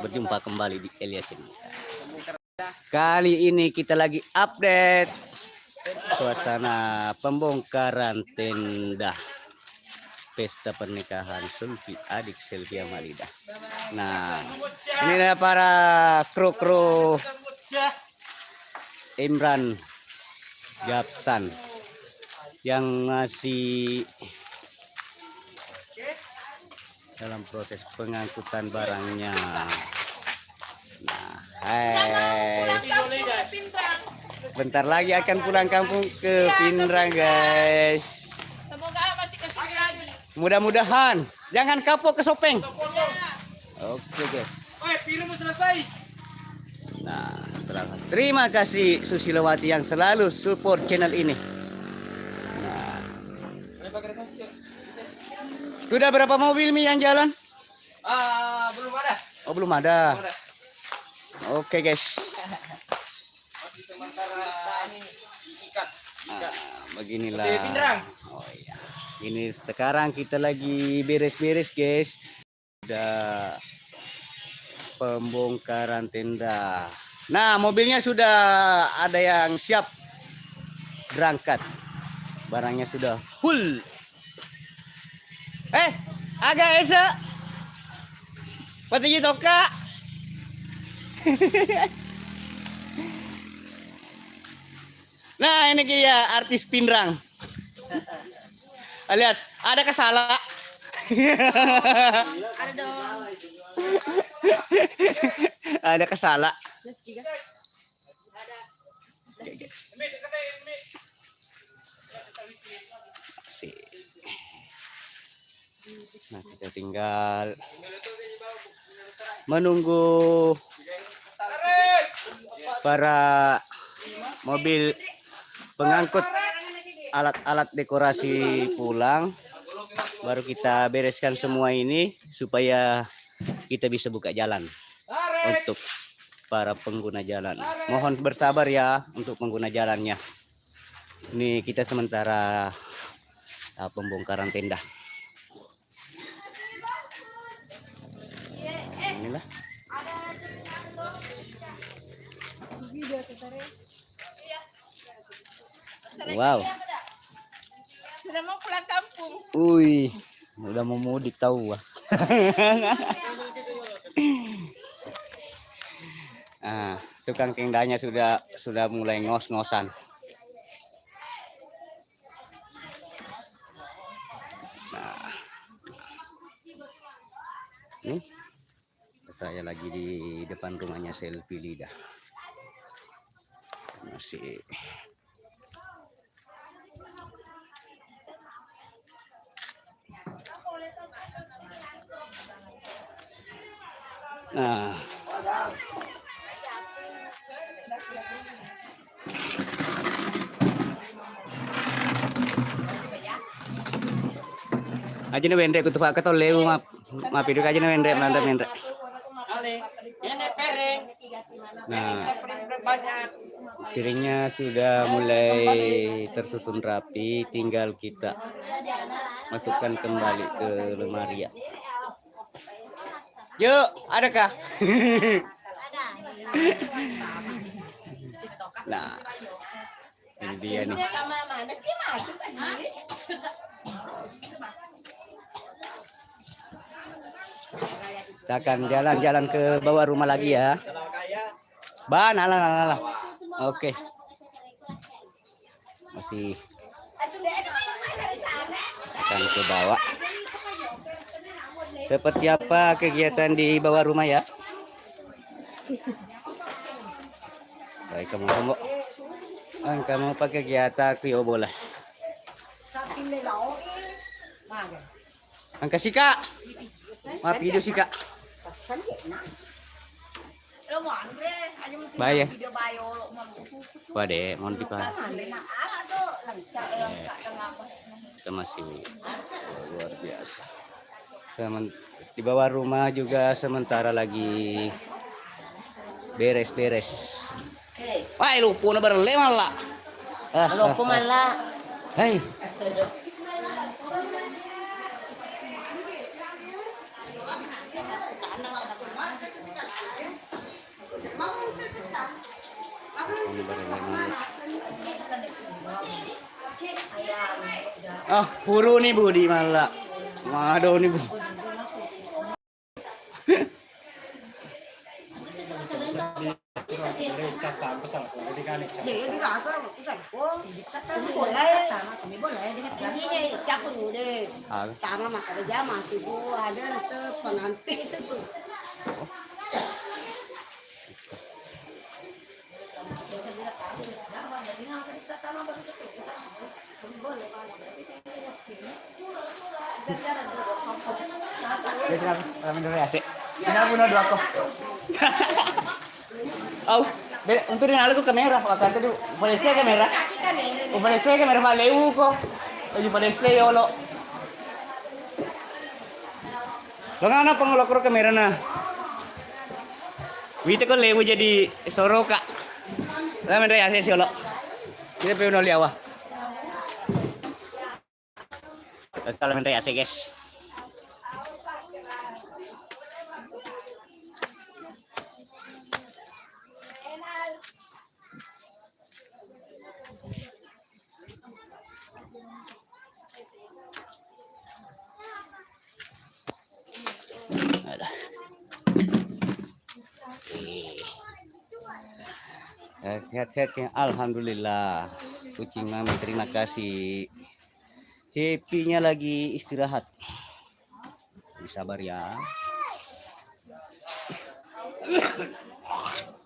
Berjumpa kembali di Elias ini. Kali ini kita lagi update suasana pembongkaran tenda pesta pernikahan Sulfi adik Sylvia Malida. Nah, ini adalah para kru Imran Japsan yang masih dalam proses pengangkutan barangnya. Nah, bentar lagi akan pulang kampung ke Pinrang, guys. Semoga masih kesini lagi. Mudah-mudahan jangan kapok ke Sopeng. Oke, guys. Piringmu selesai. Nah, terima kasih Susilowati yang selalu support channel ini. Nah, sudah berapa mobil Mi yang jalan? Belum ada. Oh, belum ada. Oke, guys. Masih sementara ini ikat. Beginilah. Pinrang. Oh iya. Ini sekarang kita lagi beres-beres, guys. Sudah pembongkaran tenda. Nah, mobilnya sudah ada yang siap berangkat. Barangnya sudah full. Agak esa. Pati toka. Nah, ini dia artis Pinrang. Alias ada kesala. Ada dong. Ada kesala. Asik. Nah, kita tinggal menunggu para mobil pengangkut alat-alat dekorasi pulang. Baru kita bereskan semua ini supaya kita bisa buka jalan untuk para pengguna jalan. Mohon bersabar ya untuk pengguna jalannya. Ini kita sementara pembongkaran tenda. Inilah. Wow. Sudah mau pulang kampung. Wih, udah mau mudik tahu wah. Tukang tendanya sudah mulai ngos-ngosan. Nah, saya lagi di depan rumahnya Selfie Lida. Masih. Nah, aja nih wendre kutu pak ketol lewu map itu aja nih wendre mantap wendre. Nah, piringnya sudah mulai tersusun rapi, tinggal kita masukkan kembali ke lemari ya. Yuk, adakah? Nah, ini dia nih. Kita akan jalan-jalan ke bawah rumah lagi ya. Ban, alah. Oke. Masih akan ke bawah. Seperti apa kegiatan di bawah rumah ya? Baik, kamu tunggu. Kamu pakai kegiatan aku ya boleh. Angka sih kak. Maaf video sih kak. Bayar. Wade, mohon dipan. Kita masih luar biasa. Di bawah rumah juga sementara lagi beres-beres. Wah, lupa na berlemal lah. Lupa malah. Hei. Ah, puro nih Bu di malah. Waduh nih Bu. Ah, Tama makarja masih bu ada pengantin itu tuh. Ramen dulu ya sih. Sini punya dua kok. Oh, untuk di aku kamera, waktu itu boleh saya kamera. Boleh saya kamera valeu kok. Lagi boleh saya olo. Lo nggak apa ngelokor kamera nah? Wite kok lewu jadi soroka. Ramen ya sih olo. Kita pengen nol awah. Terus kalau ramen ya sih guys. Sehat-sehatnya alhamdulillah. Kucing mami terima kasih. Cepinya lagi istirahat. Sabar ya.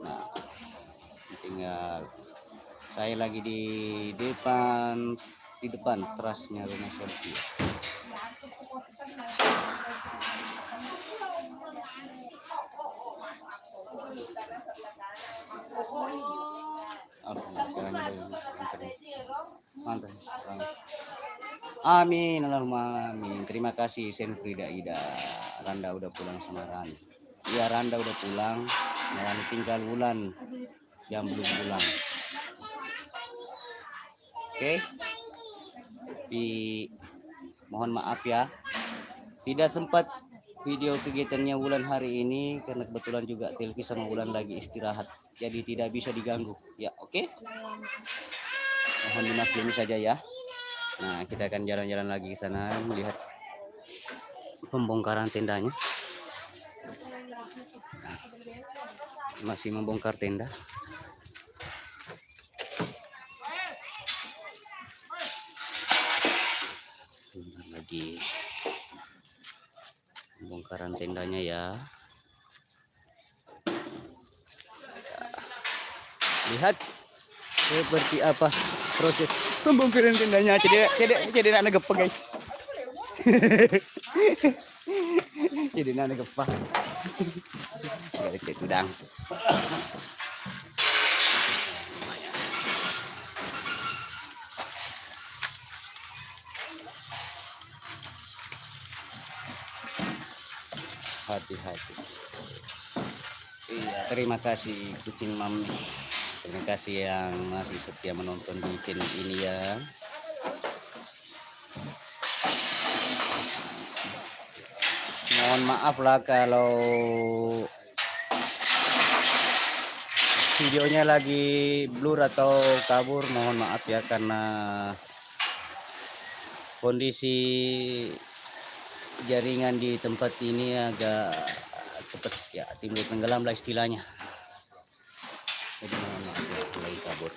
Nah, tinggal saya lagi di depan terasnya rumah Selfie. Mantap. Amin Allahumma amin. Terima kasih Senfrida Ida. Randa udah pulang Semarang. Iya Randa udah pulang. Malah tinggal Wulan yang belum pulang. Oke. Tapi mohon maaf ya. Tidak sempat video kegiatannya Wulan hari ini karena kebetulan juga Selfie sama Wulan lagi istirahat. Jadi tidak bisa diganggu. Ya, oke. Mohon dimaklumi saja ya. Nah, kita akan jalan-jalan lagi ke sana melihat pembongkaran tendanya. Nah, masih membongkar tenda. Sebentar lagi pembongkaran tendanya ya. Lihat seperti apa proses pembongkaran tendanya. Jadi anak gepek guys. Jadi anak gepek. Gak udang. Hati-hati. Iya, terima kasih kucing mami. Terima kasih yang masih setia menonton di channel ini ya. Mohon maaf lah kalau videonya lagi blur atau kabur. Mohon maaf ya karena kondisi jaringan di tempat ini agak cepat ya timbul tenggelam lah istilahnya. Jadi mohon maaf ya lagi kabur.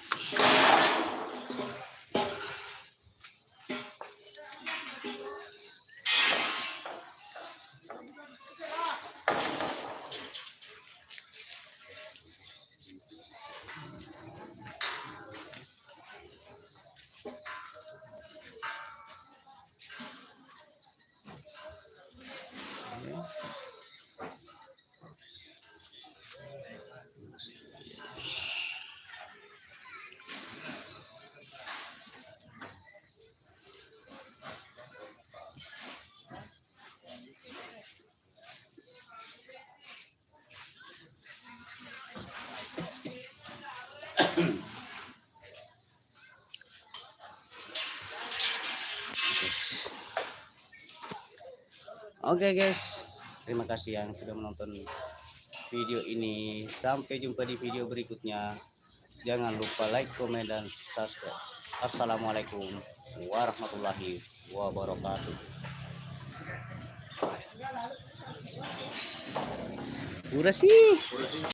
Oke guys, terima kasih yang sudah menonton video ini. Sampai jumpa di video berikutnya. Jangan lupa like, komen, dan subscribe. Assalamualaikum warahmatullahi wabarakatuh. Udah sih.